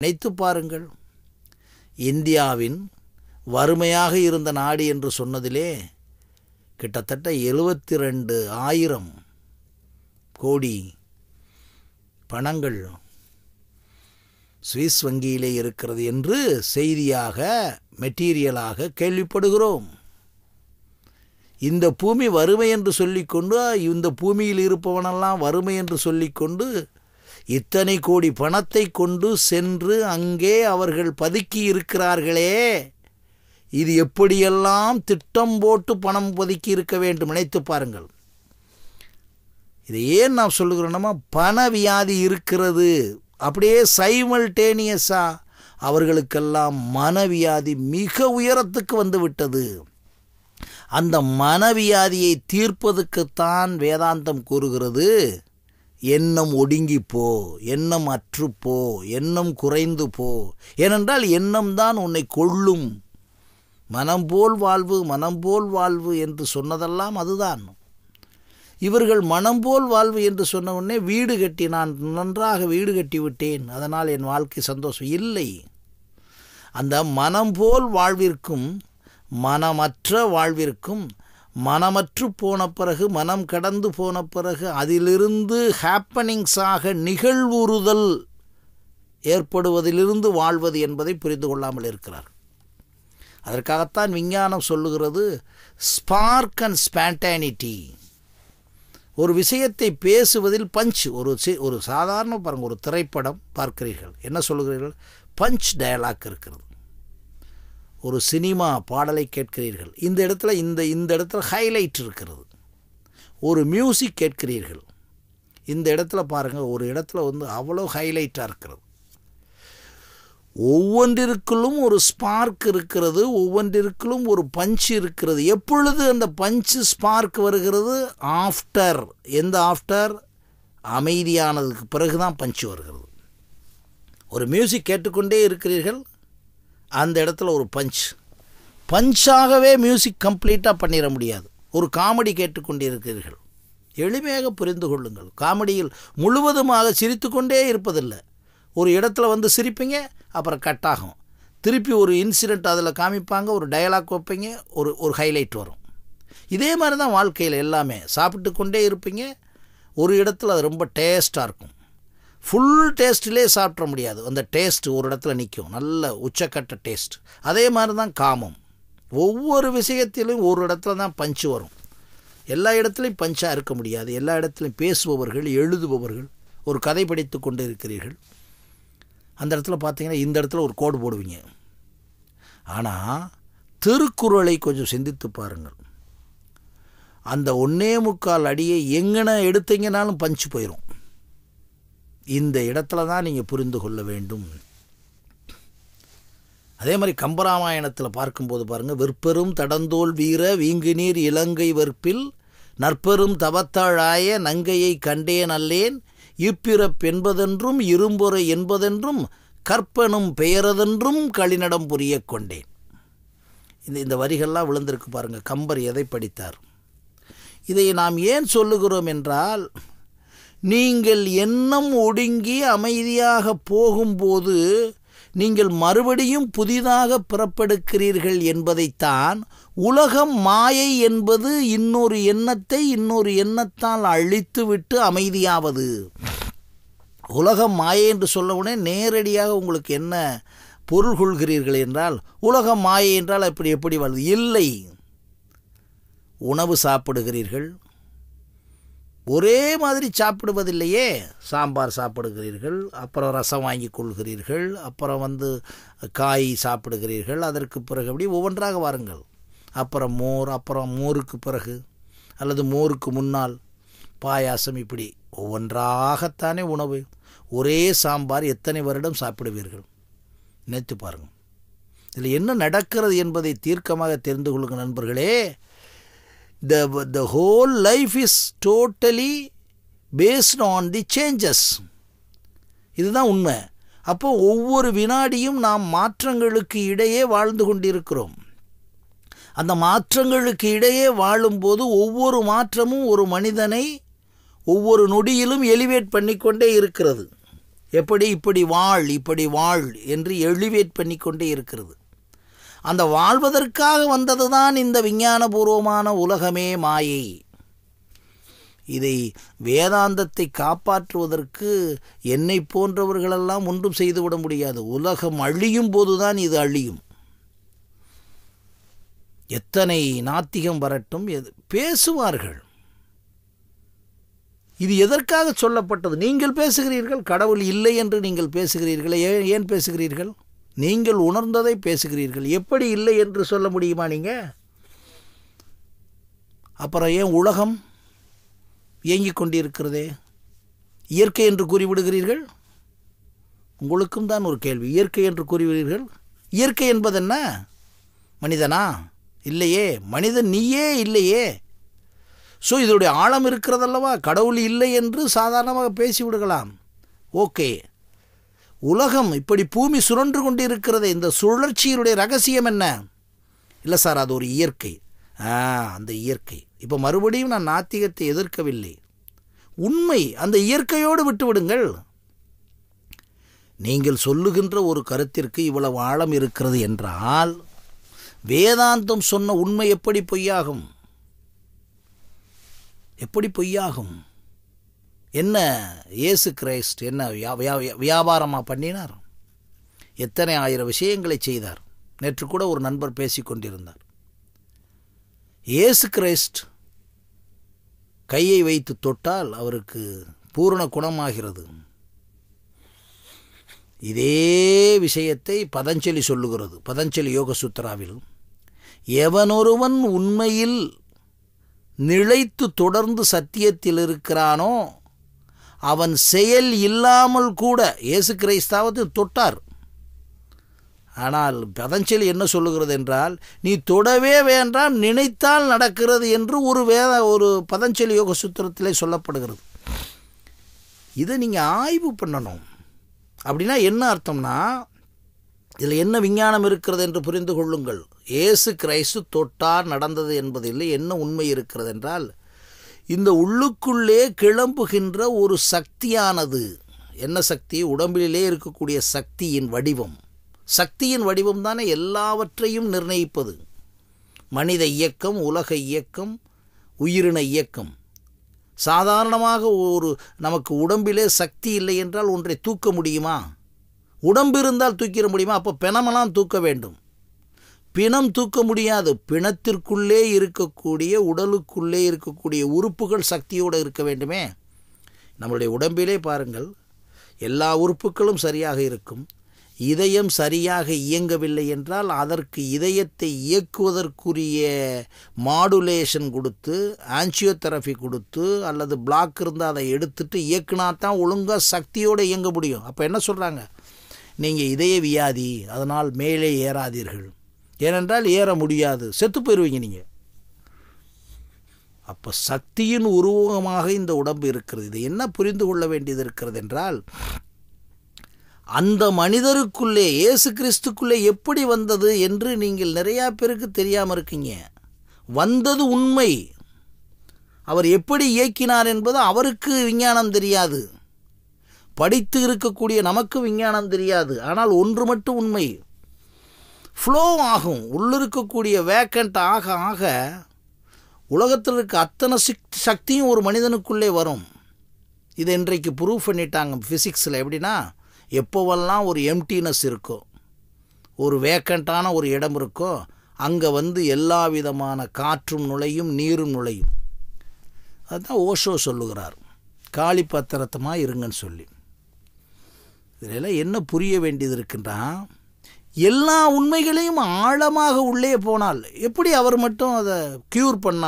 நினைத்து பாருங்கள், இந்தியாவின் வறுமையாக இருந்த நாடு என்று சொன்னதிலே கிட்டத்தட்ட 72,000 கோடி பணங்கள் சுவிஸ் வங்கியிலே இருக்கிறது என்று செய்தியாக மெட்டீரியலாக கேள்விப்படுகிறோம். இந்த பூமி வறுமை என்று சொல்லிக்கொண்டு, இந்த பூமியில் இருப்பவனெல்லாம் வறுமை என்று சொல்லிக்கொண்டு இத்தனை கோடி பணத்தை கொண்டு சென்று அங்கே அவர்கள் பதுக்கி இருக்கிறார்களே, இது எப்படியெல்லாம் திட்டம் போட்டு பணம் பதுக்கி இருக்க வேண்டும் நினைத்து பாருங்கள். இதை ஏன் நாம் சொல்லுகிறோம்னா, பணவியாதி இருக்கிறது. அப்படியே சைமல்டேனியஸாக அவர்களுக்கெல்லாம் மனவியாதி மிக உயரத்துக்கு வந்து விட்டது. அந்த மனவியாதியை தீர்ப்பதற்குத்தான் வேதாந்தம் கூறுகிறது, எண்ணம் ஒடுங்கிப்போ, எண்ணம் அற்றுப்போ, எண்ணம் குறைந்து போ. ஏனென்றால் எண்ணம் தான் உன்னை கொள்ளும். மனம் போல் வாழ்வு, மனம் போல் வாழ்வு என்று சொன்னதெல்லாம் அதுதான். இவர்கள் மனம் போல் வாழ்வு என்று சொன்ன உடனே வீடு கட்டி, நான் நன்றாக வீடு கட்டி விட்டேன், அதனால் என் வாழ்க்கை சந்தோஷம் இல்லை. அந்த மனம் போல் வாழ்விற்கும் மனமற்ற வாழ்விற்கும், மனமற்று போன பிறகு, மனம் கடந்து போன பிறகு அதிலிருந்து ஹேப்பனிங்ஸாக நிகழ்வுறுதல் ஏற்படுவதிலிருந்து வாழ்வது என்பதை புரிந்து கொள்ளாமல் இருக்கிறார். அதற்காகத்தான் விஞ்ஞானம் சொல்லுகிறது ஸ்பார்க் அண்ட் ஸ்பான்டானிட்டி. ஒரு விஷயத்தை பேசுவதில் பஞ்ச். ஒரு சாதாரண பாருங்கள், ஒரு திரைப்படம் பார்க்கிறீர்கள், என்ன சொல்லுகிறீர்கள்? பஞ்ச் டயலாக் இருக்கிறது. ஒரு சினிமா பாடலை கேட்கிறீர்கள், இந்த இடத்துல இந்த இடத்துல ஹைலைட் இருக்கிறது. ஒரு மியூசிக் கேட்கிறீர்கள், இந்த இடத்துல பாருங்கள், ஒரு இடத்துல அவ்வளோ ஹைலைட்டாக இருக்கிறது. ஒவ்வொன்றிற்குள்ளும் ஒரு ஸ்பார்க் இருக்கிறது, ஒவ்வொன்றிற்குள்ளும் ஒரு பஞ்ச் இருக்கிறது. எப்பொழுது அந்த பஞ்ச் ஸ்பார்க் வருகிறது? ஆஃப்டர். எந்த ஆஃப்டர்? அமைதியானதுக்கு பிறகு தான் பஞ்ச் வருகிறது. ஒரு மியூசிக் கேட்டுக்கொண்டே இருக்கிறீர்கள், அந்த இடத்துல ஒரு பஞ்சாகவே மியூசிக் கம்ப்ளீட்டாக பண்ணிட முடியாது. ஒரு காமெடி கேட்டுக்கொண்டே இருக்கிறீர்கள், எளிமையாக புரிந்து கொள்ளுங்கள். காமெடியில் முழுவதுமாக சிரித்து கொண்டே இருப்பதில்லை. ஒரு இடத்துல சிரிப்பீங்க, அப்புறம் கட் ஆகும், திருப்பி ஒரு இன்சிடெண்ட் அதில் காமிப்பாங்க, ஒரு டயலாக் வைப்பீங்க, ஒரு ஹைலைட் வரும். இதே மாதிரி தான் வாழ்க்கையில் எல்லாமே. சாப்பிட்டு கொண்டே இருப்பீங்க, ஒரு இடத்துல அது ரொம்ப டேஸ்ட்டாக இருக்கும். ஃபுல் டேஸ்ட்டிலே சாப்பிட முடியாது, அந்த டேஸ்ட் ஒரு இடத்துல நிற்கும், நல்ல உச்சக்கட்ட டேஸ்ட். அதே மாதிரி தான் காமம். ஒவ்வொரு விஷயத்திலும் ஒரு இடத்துல தான் பஞ்சு வரும். எல்லா இடத்துலையும் பஞ்சாக இருக்க முடியாது. எல்லா இடத்துலையும் பேசுபவர்கள், எழுதுபவர்கள், ஒரு கதை படித்து கொண்டு இருக்கிறீர்கள், அந்த இடத்துல பார்த்தீங்கன்னா இந்த இடத்துல ஒரு கோடு போடுவீங்க. ஆனால் திருக்குறளை கொஞ்சம் சிந்தித்து பாருங்கள். அந்த 1.25 அடியை எங்கன எடுத்தீங்கனாலும் பஞ்சு போயிடும். இந்த இடத்துல தான் நீங்கள் புரிந்து கொள்ள வேண்டும். அதே மாதிரி கம்பராமாயணத்தில் பார்க்கும்போது பாருங்கள், வெற்பெரும் தடந்தோல் வீர வீங்கு நீர் இலங்கை வெற்பில் நற்பெரும் தவத்தாழாய நங்கையை கண்டேன் அல்லேன் இப்பிறப்பென்பதென்றும் இரும்பொறை என்பதென்றும் கற்பனும் பெயரதென்றும் களிநடம் புரிய கொண்டேன். இந்த வரிகள்லாம் விழுந்திருக்கு பாருங்கள். கம்பர் எதை படித்தார்? இதை நாம் ஏன் சொல்லுகிறோம் என்றால், நீங்கள் எண்ணம் ஒடுங்கி அமைதியாக போகும்போது நீங்கள் மறுபடியும் புதிதாக பிறப்பெடுக்கிறீர்கள் என்பதைத்தான் உலகம் மாயை என்பது. இன்னொரு எண்ணத்தை இன்னொரு எண்ணத்தால் அழித்துவிட்டு அமைதியாவது. உலகம் மாயை என்று சொல்லவுடனே நேரடியாக உங்களுக்கு என்ன பொருள் கொள்கிறீர்கள் என்றால், உலகம் மாயை என்றால் எப்படி வருது? இல்லை. உணவு சாப்பிடுகிறீர்கள், ஒரே மாதிரி சாப்பிடுவதில்லையே. சாம்பார் சாப்பிடுகிறீர்கள், அப்புறம் ரசம் வாங்கி கொள்கிறீர்கள், அப்புறம் காய் சாப்பிடுகிறீர்கள், அதற்கு பிறகு அப்படி ஒவ்வொன்றாக வாருங்கள். அப்புறம் மோர், அப்புறம் மோருக்கு பிறகு அல்லது மோருக்கு முன்னால் பாயாசம், இப்படி ஒவ்வொன்றாகத்தானே உணவு. ஒரே சாம்பார் எத்தனை வருடம் சாப்பிடுவீர்கள்? நினைத்து பாருங்கள். இதில் என்ன நடக்கிறது என்பதை தீர்க்கமாக தெரிந்து கொள்ளுங்கள் நண்பர்களே. The whole life is totally based on the changes. இதுதான் உண்மை. அப்போ ஒவ்வொரு வினாடியும் நாம் மாற்றங்களுக்கு இடையே வாழ்ந்து கொண்டிருக்கிறோம். அந்த மாற்றங்களுக்கு இடையே வாழும்போது ஒவ்வொரு மாற்றமும் ஒரு மனிதனை ஒவ்வொரு நொடியிலும் எலிவேட் பண்ணிக்கொண்டே இருக்கிறது. எப்படி இப்படி வாழ் என்று எலிவேட் பண்ணி கொண்டே இருக்கிறது. அந்த வாழ்வதற்காக வந்தது தான் இந்த விஞ்ஞானபூர்வமான உலகமே மாயை. இதை வேதாந்தத்தை காப்பாற்றுவதற்கு என்னை போன்றவர்களெல்லாம் ஒன்றும் செய்துவிட முடியாது. உலகம் அழியும் போதுதான் இது அழியும். எத்தனை நாத்திகம் வரட்டும் பேசுவார்கள். இது எதற்காக சொல்லப்பட்டது? நீங்கள் பேசுகிறீர்கள், கடவுள் இல்லை என்று நீங்கள் பேசுகிறீர்கள். ஏன் பேசுகிறீர்கள்? நீங்கள் உணர்ந்ததை பேசுகிறீர்கள். எப்படி இல்லை என்று சொல்ல முடியுமா நீங்கள்? அப்புறம் ஏன் உலகம் இயங்கிக் கொண்டிருக்கிறதே? இயற்கை என்று கூறிவிடுகிறீர்கள். உங்களுக்கும் தான் ஒரு கேள்வி. இயற்கை என்று கூறுவீர்கள். இயற்கை என்பது என்ன? மனிதனா? இல்லையே. மனிதன் நீயே இல்லையே. ஸோ இதனுடைய ஆழம் இருக்கிறதல்லவா? கடவுள் இல்லை என்று சாதாரணமாக பேசிவிடுகலாம். ஓகே, உலகம் இப்படி பூமி சுழன்று கொண்டு இருக்கிறது, இந்த சுழற்சியினுடைய ரகசியம் என்ன? இல்லை சார், அது ஒரு இயற்கை. அந்த இயற்கை. இப்போ மறுபடியும் நான் நாத்திகத்தை எதிர்க்கவில்லை. உண்மை அந்த இயற்கையோடு விட்டுவிடுங்கள். நீங்கள் சொல்லுகின்ற ஒரு கருத்திற்கு இவ்வளவு ஆழம் இருக்கிறது என்றால் வேதாந்தம் சொன்ன உண்மை எப்படி பொய்யாகும்? எப்படி பொய்யாகும்? என்ன இயேசு கிறிஸ்து என்ன வியாபாரமாக பண்ணினார்? எத்தனை ஆயிரம் விஷயங்களை செய்தார். நேற்று கூட ஒரு நண்பர் பேசி கொண்டிருந்தார். இயேசு கிறிஸ்து கையை வைத்து தொட்டால் அவருக்கு பூரண குணமாகிறது. இதே விஷயத்தை பதஞ்சலி சொல்லுகிறது. பதஞ்சலி யோக சூத்திராவில் எவனொருவன் உண்மையில் நிலைத்து தொடர்ந்து சத்தியத்தில் இருக்கிறானோ அவன் செயல் இல்லாமல் கூட இயேசு கிறிஸ்துவை தொட்டார். ஆனால் பதஞ்சலி என்ன சொல்லுகிறது என்றால், நீ தொடவே வேண்டாம், நினைத்தால் நடக்கிறது என்று ஒரு பதஞ்சலி யோக சூத்திரத்திலே சொல்லப்படுகிறது. இதை நீங்கள் ஆய்வு பண்ணணும். அப்படின்னா என்ன அர்த்தம்னா, இதில் என்ன விஞ்ஞானம் இருக்கிறது என்று புரிந்து கொள்ளுங்கள். இயேசு கிறிஸ்து தொட்டார், நடந்தது என்பதில்லை. என்ன உண்மை இருக்கிறது என்றால், இந்த உள்ளுக்குள்ளே கிளம்புகின்ற ஒரு சக்தியானது, என்ன சக்தி? உடம்பிலே இருக்கக்கூடிய சக்தியின் வடிவம். சக்தியின் வடிவம் தானே எல்லாவற்றையும் நிர்ணயிப்பது. மனித இயக்கம், உலக இயக்கம், உயிரின இயக்கம். சாதாரணமாக நமக்கு உடம்பிலே சக்தி இல்லை என்றால் ஒன்றை தூக்க முடியுமா? உடம்பு இருந்தால் தூக்கிட முடியுமா? அப்போ பிணமெல்லாம் தூக்க வேண்டும். பிணம் தூக்க முடியாது. பிணத்திற்குள்ளே இருக்கக்கூடிய, உடலுக்குள்ளே இருக்கக்கூடிய உறுப்புகள் சக்தியோடு இருக்க வேண்டுமே. நம்மளுடைய உடம்பிலே பாருங்கள், எல்லா உறுப்புகளும் சரியாக இருக்கும். இதயம் சரியாக இயங்கவில்லை என்றால் அதற்கு இதயத்தை இயக்குவதற்குரிய மாடுலேஷன் கொடுத்து, ஆன்ஜியோதெரபி கொடுத்து, அல்லது பிளாக் இருந்தால் அதை எடுத்துட்டு இயக்குனா தான் ஒழுங்காக சக்தியோடு இயங்க முடியும். அப்போ என்ன சொல்கிறாங்க? நீங்கள் இதய வியாதி, அதனால் மேலே ஏறாதீர்கள். ஏனென்றால் ஏற முடியாது, செத்து போயிடுவீங்க நீங்கள். அப்போ சக்தியின் உருவகமாக இந்த உடம்பு இருக்கிறது. இதை என்ன புரிந்து கொள்ள வேண்டியது இருக்கிறது என்றால், அந்த மனிதருக்குள்ளே, இயேசு கிறிஸ்துக்குள்ளே எப்படி வந்தது என்று நீங்கள் நிறையா பேருக்கு தெரியாமல் இருக்கீங்க. வந்தது உண்மை. அவர் எப்படி இயக்கினார் என்பது அவருக்கு விஞ்ஞானம் தெரியாது. படித்து இருக்கக்கூடிய நமக்கு விஞ்ஞானம் தெரியாது. ஆனால் ஒன்று மட்டும் உண்மை, ஃப்ளோ ஆகும். உள்ளிருக்கக்கூடிய வேக்கண்ட் ஆக ஆக உலகத்தில் இருக்க அத்தனை சக்தியும் ஒரு மனிதனுக்குள்ளே வரும். இதை இன்றைக்கு ப்ரூவ் பண்ணிட்டாங்க ஃபிசிக்ஸில். எப்படின்னா, எப்போவெல்லாம் ஒரு எம்டினஸ் இருக்கோ, ஒரு வேக்கண்ட்டான ஒரு இடம் இருக்கோ, அங்கே எல்லா விதமான காற்றும் நுழையும், நீரும் நுழையும். அதுதான் ஓஷோ சொல்லுகிறார், காலி பத்திரத்தமாக இருங்கன்னு சொல்லி. இதில் என்ன புரிய வேண்டியது இருக்குன்னா, எல்லா உண்மைகளையும் ஆழமாக உள்ளே போனால் எப்படி அவர் மட்டும் அதை க்யூர் பண்ணார்?